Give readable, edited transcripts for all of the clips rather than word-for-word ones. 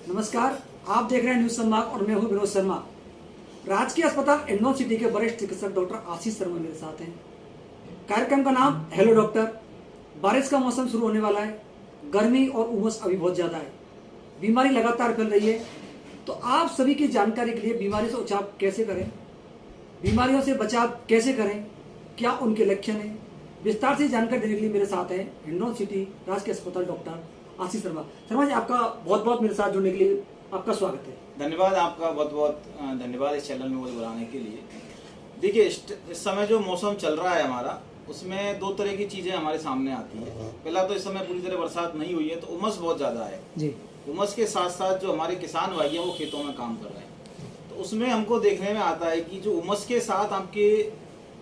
नमस्कार, आप देख रहे हैं न्यूज संवाद और मैं हूं विनोद शर्मा। राजकीय अस्पताल हिंडौन सिटी के वरिष्ठ चिकित्सक डॉक्टर आशीष शर्मा मेरे साथ हैं। कार्यक्रम का नाम हेलो डॉक्टर। बारिश का मौसम शुरू होने वाला है, गर्मी और उमस अभी बहुत ज्यादा है, बीमारी लगातार फैल रही है। तो आप सभी की जानकारी के लिए बीमारी से बचाव कैसे करें, बीमारियों से बचाव कैसे करें, क्या उनके लक्षण हैं, विस्तार से जानकारी देने के लिए मेरे साथ हैं हिंडौन सिटी राजकीय अस्पताल डॉक्टर आशीष शर्मा। शर्मा जी, आपका बहुत बहुत मेरे साथ जुड़ने के लिए आपका स्वागत है। धन्यवाद, आपका बहुत बहुत धन्यवाद इस चैनल में मुझे बुलाने के लिए। देखिए, इस समय जो मौसम चल रहा है हमारा, उसमें दो तरह की चीज़ें हमारे सामने आती है। पहला तो इस समय पूरी तरह बरसात नहीं हुई है, तो उमस बहुत ज़्यादा है जी। उमस के साथ साथ जो हमारे किसान भाई हैं वो खेतों में काम कर रहे हैं, तो उसमें हमको देखने में आता है कि जो उमस के साथ आपके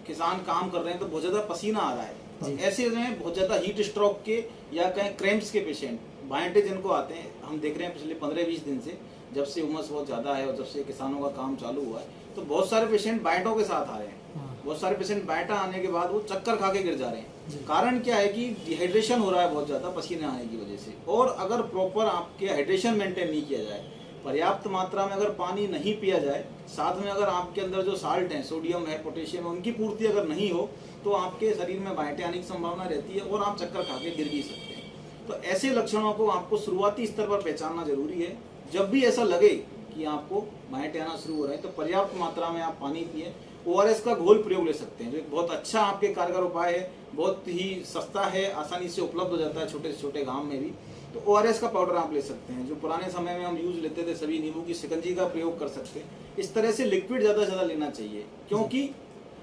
किसान काम कर रहे हैं तो बहुत ज़्यादा पसीना आ रहा है। तो ऐसे में बहुत ज़्यादा हीट स्ट्रोक के या कहीं क्रैम्प्स के पेशेंट, बाइंटे जिनको आते हैं, हम देख रहे हैं पिछले 15-20 दिन से, जब से उमस बहुत ज़्यादा है और जब से किसानों का काम चालू हुआ है, तो बहुत सारे पेशेंट बाइंटों के साथ आ रहे हैं। बहुत सारे पेशेंट बाइंटा आने के बाद वो चक्कर खा के गिर जा रहे हैं। कारण क्या है कि डिहाइड्रेशन हो रहा है बहुत ज़्यादा पसीने आने की वजह से। और अगर प्रॉपर आपके हाइड्रेशन मेंटेन नहीं किया जाए, पर्याप्त मात्रा में अगर पानी नहीं पिया जाए, साथ में अगर आपके अंदर जो साल्ट है, सोडियम है, पोटेशियम है, उनकी पूर्ति अगर नहीं हो, तो आपके शरीर में बाइंटे आने की संभावना रहती है और आप चक्कर खा के गिर भी सकते हैं। तो ऐसे लक्षणों को आपको शुरुआती स्तर पर पहचानना जरूरी है। जब भी ऐसा लगे कि आपको बाइंटे आना शुरू हो रहे हैं, तो पर्याप्त मात्रा में आप पानी पिए। ORS का घोल प्रयोग ले सकते हैं, जो एक बहुत अच्छा आपके कारगर उपाय है, बहुत ही सस्ता है, आसानी से उपलब्ध हो जाता है छोटे से छोटे गांव में भी। तो ORS का पाउडर आप ले सकते हैं, जो पुराने समय में हम यूज लेते थे, सभी नींबू की शिकंजी का प्रयोग कर सकते हैं। इस तरह से लिक्विड ज़्यादा से ज़्यादा लेना चाहिए, क्योंकि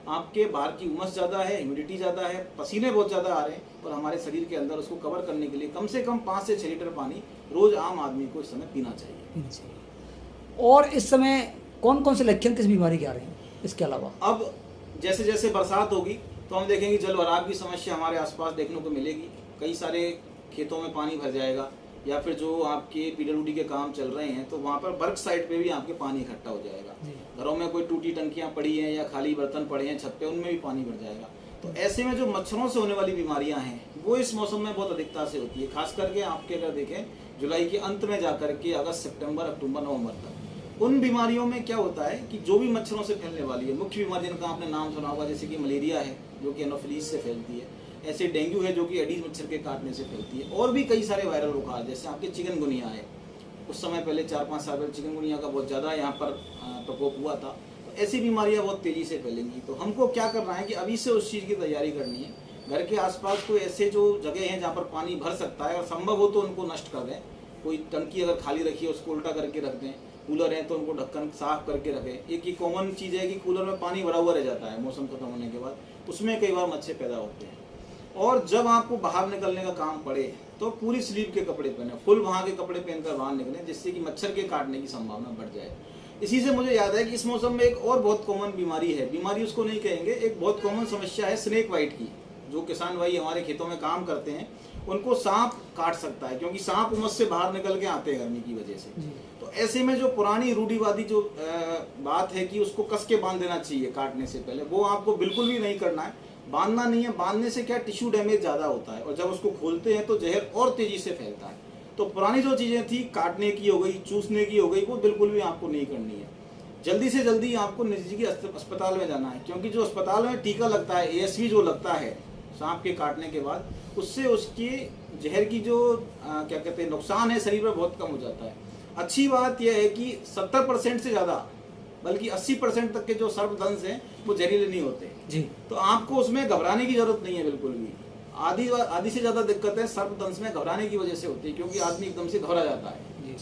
आपके बाहर की उमस ज़्यादा है, ह्यूमिडिटी ज़्यादा है, पसीने बहुत ज़्यादा आ रहे हैं, और हमारे शरीर के अंदर उसको कवर करने के लिए कम से कम 5 से 6 लीटर पानी रोज आम आदमी को इस समय पीना चाहिए। और इस समय कौन कौन से लक्षण किस बीमारी के आ रहे हैं इसके अलावा? अब जैसे जैसे बरसात होगी तो हम देखेंगे जल भराव की समस्या हमारे आसपास देखने को मिलेगी। कई सारे खेतों में पानी भर जाएगा, या फिर जो आपके PWD के काम चल रहे हैं तो वहाँ पर वर्क साइड पे भी आपके पानी इकट्ठा हो जाएगा। घरों में कोई टूटी टंकियाँ पड़ी हैं या खाली बर्तन पड़े हैं छत पे, उनमें भी पानी भर जाएगा। तो ऐसे में जो मच्छरों से होने वाली बीमारियां हैं वो इस मौसम में बहुत अधिकता से होती है। खास करके आपके अगर देखें जुलाई के अंत में जाकर के अगस्त, सितंबर, अक्टूबर, नवंबर तक, उन बीमारियों में क्या होता है कि जो भी मच्छरों से फैलने वाली है, मुख्य बीमारी जिनका आपने नाम सुना होगा, जैसे कि मलेरिया है जो कि एनोफिलीज से फैलती है, ऐसे डेंगू है जो कि एडीज मच्छर के काटने से फैलती है, और भी कई सारे वायरल बुखार, जैसे आपके चिकनगुनिया है। उस समय पहले 4-5 साल पहले चिकनगुनिया का बहुत ज़्यादा यहाँ पर प्रकोप हुआ था। तो ऐसी बीमारियाँ बहुत तेज़ी से फैलेंगी। तो हमको क्या करना है कि अभी से उस चीज़ की तैयारी करनी है। घर के आसपास कोई ऐसे जो जगह हैं जहाँ पर पानी भर सकता है, और संभव हो तो उनको नष्ट कर दें। कोई टंकी अगर खाली रखी है उसको उल्टा करके रख दें, कूलर है तो उनको ढक्कन साफ करके रखें। एक ही कॉमन चीज़ है कि कूलर में पानी भरा हुआ रह जाता है मौसम खत्म होने के बाद, उसमें कई बार मच्छर पैदा होते हैं। और जब आपको बाहर निकलने का काम पड़े तो पूरी स्लीव के कपड़े पहने, फुल वहाँ के कपड़े पहनकर बाहर निकलें, जिससे कि मच्छर के काटने की संभावना बढ़ जाए। इसी से मुझे याद है कि इस मौसम में एक और बहुत कॉमन बीमारी है, बीमारी उसको नहीं कहेंगे, एक बहुत कॉमन समस्या है स्नेक बाइट की। जो किसान भाई हमारे खेतों में काम करते हैं उनको सांप काट सकता है, क्योंकि सांप उमस से बाहर निकल के आते हैं गर्मी की वजह से। तो ऐसे में जो पुरानी रूढ़िवादी जो बात है कि उसको कस के बांध देना चाहिए काटने से पहले, वो आपको बिल्कुल भी नहीं करना है। बांधना नहीं है, बांधने से क्या टिश्यू डैमेज ज़्यादा होता है, और जब उसको खोलते हैं तो जहर और तेजी से फैलता है। तो पुरानी जो चीज़ें थी, काटने की हो गई, चूसने की हो गई, वो बिल्कुल भी आपको नहीं करनी है। जल्दी से जल्दी आपको नज़दीकी अस्पताल में जाना है, क्योंकि जो अस्पताल में टीका लगता है, ASV जो लगता है सांप के काटने के बाद, उससे उसकी जहर की जो क्या कहते हैं नुकसान है शरीर में बहुत कम हो जाता है। अच्छी बात यह है कि 70% से ज़्यादा, बल्कि 80% तक के जो सर्पदंश हैं वो जहरीले नहीं होते जी। तो आपको उसमें घबराने की जरूरत नहीं है बिल्कुल भी। आधी से ज़्यादा दिक्कतें सर्पदंश में घबराने की वजह से होती है, क्योंकि आदमी एकदम से घबरा जाता है जी।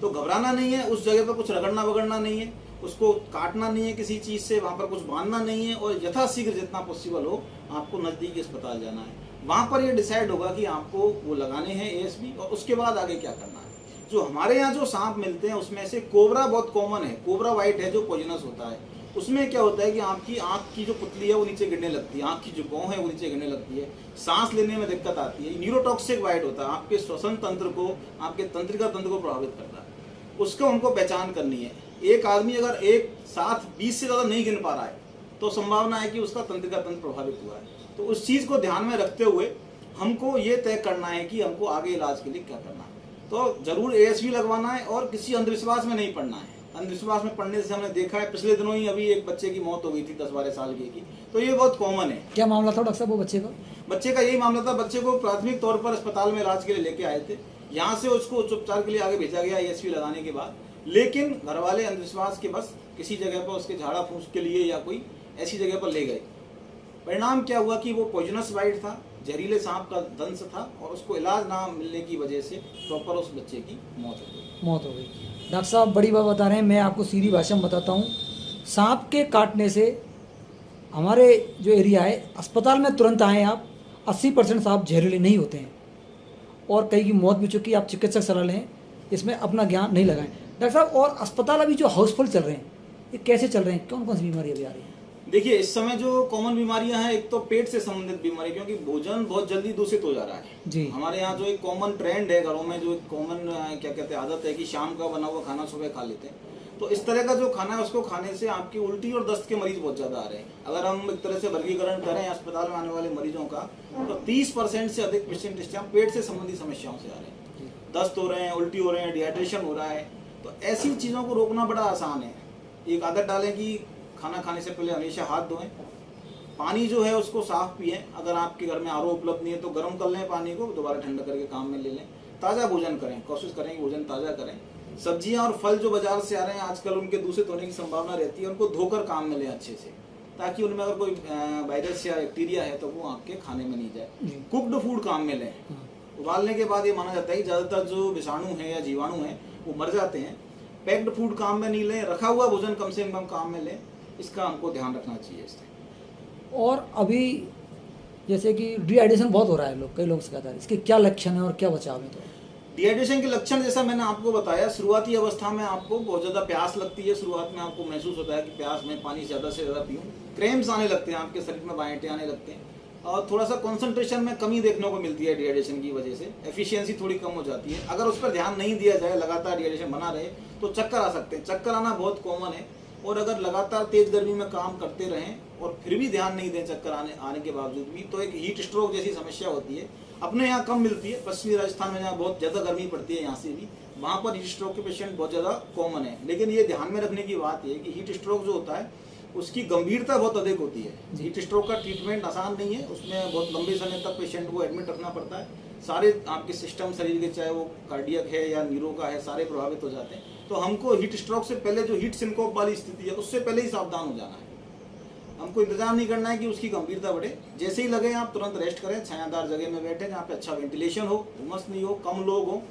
तो घबराना नहीं है, उस जगह पर कुछ रगड़ना वगड़ना नहीं है, उसको काटना नहीं है किसी चीज़ से, वहाँ पर कुछ बांधना नहीं है, और यथाशीघ्र जितना पॉसिबल हो आपको नज़दीकी अस्पताल जाना है। वहाँ पर ये डिसाइड होगा कि आपको वो लगाने हैं ASV, और उसके बाद आगे क्या करना है। जो हमारे यहाँ जो सांप मिलते हैं उसमें से कोबरा बहुत कॉमन है, कोबरा वाइट है जो पॉइजनस होता है। उसमें क्या होता है कि आपकी आँख की जो पुतली है वो नीचे गिरने लगती है, आँख की जो भौं है वो नीचे गिरने लगती है, सांस लेने में दिक्कत आती है। न्यूरोटॉक्सिक वाइट होता है, आपके श्वसन तंत्र को, आपके तंत्रिका तंत्र को प्रभावित करता है। उसको हमको पहचान करनी है। एक आदमी अगर एक साथ 20 से ज़्यादा नहीं गिन पा रहा है तो संभावना है कि उसका तंत्रिका तंत्र प्रभावित हुआ है। तो उस चीज़ को ध्यान में रखते हुए हमको ये तय करना है कि हमको आगे इलाज के लिए क्या करना है। तो जरूर ASV लगवाना है और किसी अंधविश्वास में नहीं पड़ना है। अंधविश्वास में पढ़ने से हमने देखा है, पिछले दिनों ही अभी एक बच्चे की मौत हो गई थी 10-12 साल की, तो ये बहुत कॉमन है। क्या मामला था डॉक्टर साहब वो बच्चे का? बच्चे का यही मामला था, बच्चे को प्राथमिक तौर पर अस्पताल में इलाज के लिए लेके आए थे, यहाँ से उसको उच्च उपचार के लिए आगे भेजा गया ASV लगाने के बाद, लेकिन घर वाले अंधविश्वास के बस किसी जगह पर उसके झाड़ा फूंस के लिए या कोई ऐसी जगह पर ले गए। परिणाम क्या हुआ कि वो पॉइजनस बाइट था, जहरीले सांप का दंश था, और उसको इलाज ना मिलने की वजह से प्रॉपर उस बच्चे की मौत हो गई। डॉक्टर साहब बड़ी बात बता रहे हैं, मैं आपको सीधी भाषा में बताता हूँ, सांप के काटने से हमारे जो एरिया है अस्पताल में तुरंत आएँ आप, 80% सांप जहरीले नहीं होते हैं और कई की मौत भी चुकी। आप चिकित्सक सलाह लें, इसमें अपना ज्ञान नहीं लगाएं। डॉक्टर साहब और अस्पताल अभी जो हाउसफुल चल रहे हैं ये कैसे चल रहे हैं, कौन कौन सी बीमारी अभी आ रही है? देखिए इस समय जो कॉमन बीमारियां हैं, एक तो पेट से संबंधित बीमारी, क्योंकि भोजन बहुत जल्दी दूषित हो जा रहा है जी। हमारे यहाँ जो एक कॉमन ट्रेंड है घरों में, जो एक कॉमन क्या कहते हैं आदत है कि शाम का बना हुआ खाना सुबह खा लेते हैं, तो इस तरह का जो खाना है उसको खाने से आपकी उल्टी और दस्त के मरीज बहुत ज्यादा आ रहे हैं। अगर हम एक तरह से वर्गीकरण करें अस्पताल में आने वाले मरीजों का, तो 30% से अधिक पेशेंट इस टाइम पेट से संबंधित समस्याओं से आ रहे हैं, दस्त हो रहे हैं, उल्टी हो रहे हैं, डिहाइड्रेशन हो रहा है। तो ऐसी चीजों को रोकना बड़ा आसान है। एक आदत डालें कि खाना खाने से पहले हमेशा हाथ धोएं, पानी जो है उसको साफ पिएं। अगर आपके घर में RO उपलब्ध नहीं है तो गर्म कर लें पानी को, दोबारा ठंडा करके काम में ले लें। ताज़ा भोजन करें, कोशिश करें कि भोजन ताज़ा करें। सब्जियां और फल जो बाजार से आ रहे हैं आजकल उनके दूषित होने की संभावना रहती है, उनको धोकर काम में लें अच्छे से, ताकि उनमें अगर कोई वायरस या बैक्टीरिया है तो वो आपके खाने में नहीं जाए। कुक्ड फूड काम में लें। उबालने के बाद ये माना जाता है कि ज़्यादातर जो विषाणु है या जीवाणु है वो मर जाते हैं। पैक्ड फूड काम में नहीं लें, रखा हुआ भोजन कम से कम काम में लें, इसका हमको ध्यान रखना चाहिए इससे। और अभी जैसे कि डिहाइड्रेशन बहुत हो रहा है, कई लोग कहते हैं, इसके क्या लक्षण है और क्या बचाव है? तो डिहाइड्रेशन के लक्षण जैसा मैंने आपको बताया, शुरुआती अवस्था में आपको बहुत ज़्यादा प्यास लगती है। शुरुआत में आपको महसूस होता है कि प्यास में पानी ज़्यादा से ज़्यादा पीऊँ। क्रैम्प्स आने लगते हैं, आपके शरीर में बाएंटे आने लगते हैं, और थोड़ा सा कंसंट्रेशन में कमी देखने को मिलती है डिहाइड्रेशन की वजह से। एफिशिएंसी थोड़ी कम हो जाती है। अगर उस पर ध्यान नहीं दिया जाए, लगातार डिहाइड्रेशन बना रहे, तो चक्कर आ सकते हैं। चक्कर आना बहुत कॉमन है, और अगर लगातार तेज गर्मी में काम करते रहें और फिर भी ध्यान नहीं दें चक्कर आने के बावजूद भी, तो एक हीट स्ट्रोक जैसी समस्या होती है। अपने यहाँ कम मिलती है, पश्चिमी राजस्थान में जहाँ बहुत ज़्यादा गर्मी पड़ती है यहाँ से भी, वहाँ पर हीट स्ट्रोक के पेशेंट बहुत ज़्यादा कॉमन है। लेकिन ये ध्यान में रखने की बात है कि हीट स्ट्रोक जो होता है उसकी गंभीरता बहुत अधिक होती है। हीट स्ट्रोक का ट्रीटमेंट आसान नहीं है, उसमें बहुत लंबे समय तक पेशेंट को एडमिट रखना पड़ता है। सारे आपके सिस्टम शरीर के, चाहे वो कार्डियक है या न्यूरो का है, सारे प्रभावित हो जाते हैं। तो हमको हीट स्ट्रोक से पहले जो हीट सिंकोप वाली स्थिति है उससे पहले ही सावधान हो जाना है। हमको इंतजार नहीं करना है कि उसकी गंभीरता बढ़े। जैसे ही लगे आप तुरंत रेस्ट करें, छायादार जगह में बैठें जहाँ पे अच्छा वेंटिलेशन हो, उमस नहीं हो, कम लोग हो,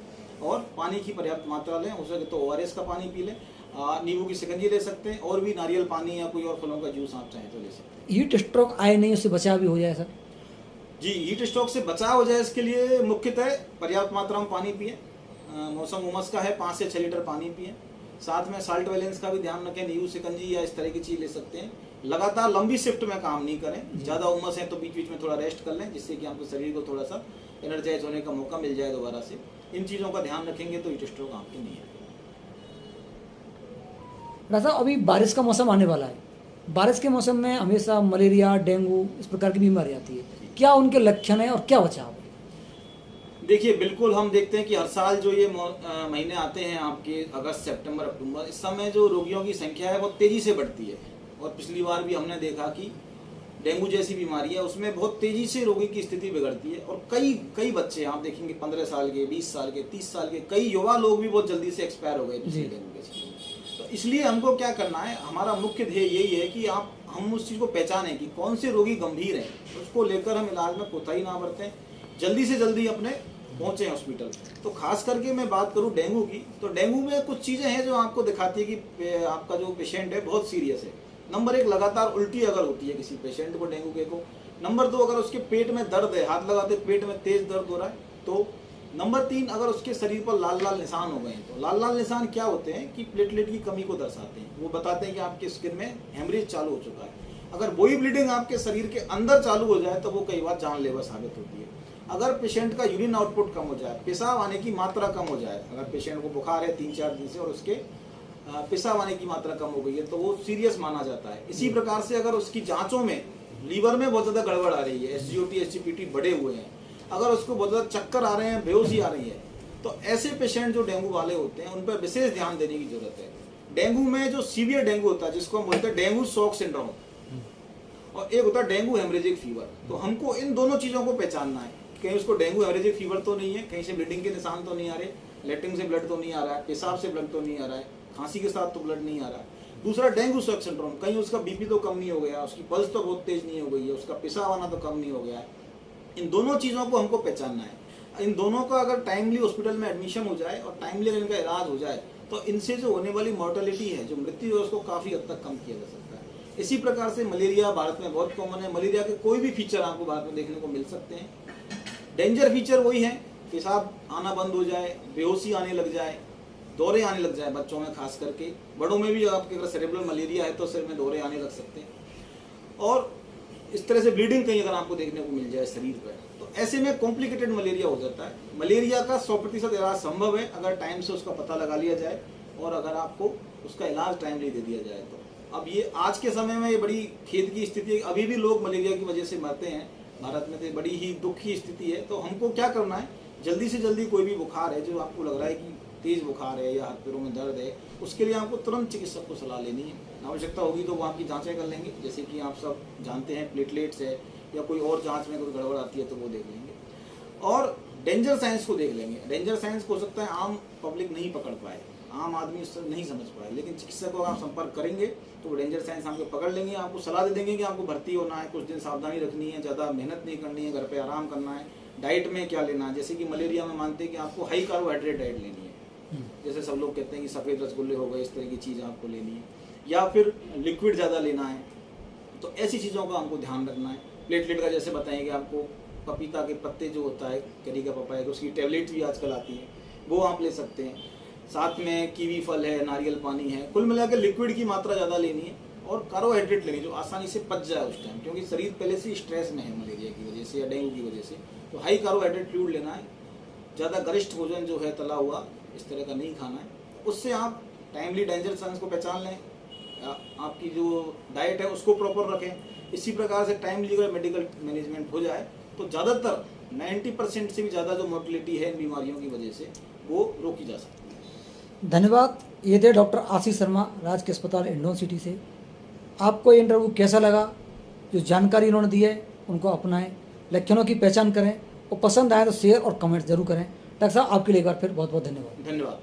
और पानी की पर्याप्त मात्रा लें। हो सके तो ORS का पानी पी लें, नींबू की शिकंजी ले सकते हैं, और भी नारियल पानी या कोई और फलों का जूस आप चाहें तो ले सकते हैं। हीट स्ट्रोक आए नहीं, उससे बचाव भी हो जाए सर? जी, हीट स्ट्रोक से बचाव हो जाए इसके लिए मुख्यतः पर्याप्त मात्रा में पानी पिए। मौसम उमस का है, 5 से 6 लीटर पानी पिए। साथ में साल्ट बैलेंस का भी ध्यान रखें, नींबू शिकंजी या इस तरह की चीज़ ले सकते हैं। लगातार लंबी शिफ्ट में काम नहीं करें, ज़्यादा उमस है तो बीच बीच में थोड़ा रेस्ट कर लें, जिससे कि आपके शरीर को थोड़ा सा एनर्जाइज होने का मौका मिल जाए दोबारा से। इन चीज़ों का ध्यान रखेंगे तो हीट स्ट्रोक आपकी नहीं है। राजा, अभी बारिश का मौसम आने वाला है। बारिश के मौसम में हमेशा मलेरिया, डेंगू, इस प्रकार की बीमारी आती है। क्या उनके लक्षण है और क्या बचाव है? देखिए बिल्कुल, हम देखते हैं कि हर साल जो ये महीने आते हैं आपके अगस्त, सितंबर, अक्टूबर, इस समय जो रोगियों की संख्या है बहुत तेजी से बढ़ती है। और पिछली बार भी हमने देखा कि डेंगू जैसी बीमारी है उसमें बहुत तेजी से रोगी की स्थिति बिगड़ती है। और कई बच्चे आप देखेंगे 15 साल के, 20 साल के, 30 साल के, कई युवा लोग भी बहुत जल्दी से एक्सपायर हो गए डेंगू के। तो इसलिए हमको क्या करना है, हमारा मुख्य ध्येय यही है कि हम उस चीज़ को पहचानें कि कौन से रोगी गंभीर हैं, उसको लेकर हम इलाज में कोताही ना बरतें, जल्दी से जल्दी अपने पहुँचे हॉस्पिटल। तो खास करके मैं बात करूँ डेंगू की, तो डेंगू में कुछ चीज़ें हैं जो आपको दिखाती है कि आपका जो पेशेंट है बहुत सीरियस है। नंबर 1, लगातार उल्टी अगर होती है किसी पेशेंट को डेंगू के को। नंबर 2, अगर उसके पेट में दर्द है, हाथ लगाते पेट में तेज दर्द हो रहा है तो। नंबर 3, अगर उसके शरीर पर लाल लाल निशान हो गए हैं। तो लाल लाल निशान क्या होते हैं कि प्लेटलेट की कमी को दर्शाते हैं। वो बताते हैं कि आपके स्किन में हेमरेज चालू हो चुका है। अगर वही ब्लीडिंग आपके शरीर के अंदर चालू हो जाए तो वो कई बार जानलेवा साबित होती है। अगर पेशेंट का यूरिन आउटपुट कम हो जाए, पेशाब आने की मात्रा कम हो जाए, अगर पेशेंट को बुखार है 3-4 दिन से और उसके पेशाब आने की मात्रा कम हो गई है तो वो सीरियस माना जाता है। इसी प्रकार से अगर उसकी जांचों में लीवर में बहुत ज़्यादा गड़बड़ आ रही है, SGOT, SGPT बढ़े हुए हैं, अगर उसको बहुत ज़्यादा चक्कर आ रहे हैं, बेहोशी आ रही है, तो ऐसे पेशेंट जो डेंगू वाले होते हैं उन पर विशेष ध्यान देने की जरूरत है। डेंगू में जो सीवियर डेंगू होता है जिसको हम बोलते हैं डेंगू शॉक सिंड्रोम, और एक होता है डेंगू हेमरेजिक फीवर। तो हमको इन दोनों चीजों को पहचानना है, कहीं उसको डेंगू हेमरेजिक फीवर तो नहीं है, कहीं से ब्लीडिंग के निशान तो नहीं आ रहे, लेटरिन से ब्लड तो नहीं आ रहा है, पेशाब से ब्लड तो नहीं आ रहा है, खांसी के साथ तो ब्लड नहीं आ रहा है। दूसरा डेंगू शॉक सिंड्रोम, कहीं उसका बीपी तो कम नहीं हो गया, उसकी पल्स तो बहुत तेज नहीं हो गई है, उसका पेशाब आना तो कम नहीं हो गया है। इन दोनों चीज़ों को हमको पहचानना है। इन दोनों का अगर टाइमली हॉस्पिटल में एडमिशन हो जाए और टाइमली अगर इनका इलाज हो जाए तो इनसे जो होने वाली मॉर्टेलिटी है, जो मृत्यु है, उसको काफ़ी हद तक कम किया जा सकता है। इसी प्रकार से मलेरिया भारत में बहुत कॉमन है। मलेरिया के कोई भी फीचर आपको भारत में देखने को मिल सकते हैं। डेंजर फीचर वही है, पेशाब आना बंद हो जाए, बेहोशी आने लग जाए, दौरे आने लग जाए, बच्चों में खास करके। बड़ों में भी आपके अगर सेरेब्रल मलेरिया है तो सिर में दौरे आने लग सकते हैं, और इस तरह से ब्लीडिंग कहीं अगर आपको देखने को मिल जाए शरीर पर, तो ऐसे में कॉम्प्लिकेटेड मलेरिया हो जाता है। मलेरिया का 100% इलाज संभव है अगर टाइम से उसका पता लगा लिया जाए और अगर आपको उसका इलाज टाइमली दे दिया जाए तो। अब ये आज के समय में ये बड़ी खेद की स्थिति है, अभी भी लोग मलेरिया की वजह से मरते हैं भारत में, तो बड़ी ही दुख की स्थिति है। तो हमको क्या करना है, जल्दी से जल्दी कोई भी बुखार है जो आपको लग रहा है कि तेज बुखार है या हाथ पैरों में दर्द है, उसके लिए आपको तुरंत चिकित्सक को सलाह लेनी है। आवश्यकता होगी तो वो आपकी जांचें कर लेंगे, जैसे कि आप सब जानते हैं प्लेटलेट्स है या कोई और जांच में कोई गड़बड़ आती है तो वो देख लेंगे, और डेंजर साइंस को देख लेंगे। डेंजर साइंस को हो सकता है आम पब्लिक नहीं पकड़ पाए, आम आदमी उससे नहीं समझ पाए, लेकिन चिकित्सक को आप संपर्क करेंगे तो वो डेंजर साइंस आपको पकड़ लेंगे, आपको सलाह दे देंगे कि आपको भर्ती होना है, कुछ दिन सावधानी रखनी है, ज़्यादा मेहनत नहीं करनी है, घर पे आराम करना है, डाइट में क्या लेना है। जैसे कि मलेरिया में मानते हैं कि आपको हाई कार्बोहाइड्रेट डाइट लेनी है, जैसे सब लोग कहते हैं कि सफ़ेद रसगुल्ले हो गए, इस तरह की चीज़ आपको लेनी है, या फिर लिक्विड ज़्यादा लेना है। तो ऐसी चीज़ों का हमको ध्यान रखना है। प्लेटलेट का जैसे बताएंगे आपको, पपीता के पत्ते जो होता है, करी का पपाया, उसकी टैबलेट्स भी आजकल आती हैं, वो आप ले सकते हैं। साथ में कीवी फल है, नारियल पानी है। कुल मिलाकर लिक्विड की मात्रा ज़्यादा लेनी है और कार्बोहाइड्रेट लेनी जो आसानी से पच जाए उस टाइम, क्योंकि शरीर पहले से स्ट्रेस में है मलेरिया की वजह से या डेंगू की वजह से। तो हाई कार्बोहाइड्रेट फ्लूइड लेना है, ज़्यादा गरिष्ठ भोजन जो है तला हुआ इस तरह का नहीं खाना है। उससे आप टाइमली डेंजर साइंस को पहचान लें, आपकी जो डाइट है उसको प्रॉपर रखें। इसी प्रकार से टाइमली अगर मेडिकल मैनेजमेंट हो जाए तो ज़्यादातर 90% से भी ज़्यादा जो मोर्टेलिटी है इन बीमारियों की वजह से वो रोकी जा सकती है। धन्यवाद। ये थे डॉक्टर आशीष शर्मा, राजकीय अस्पताल हिंडौन सिटी से। आपको ये इंटरव्यू कैसा लगा? जो जानकारी इन्होंने दी है उनको अपनाएं, लक्षणों की पहचान करें, और पसंद आए तो शेयर और कमेंट जरूर करें। डॉक्टर साहब आपके लिए एक बार फिर बहुत बहुत धन्यवाद। धन्यवाद।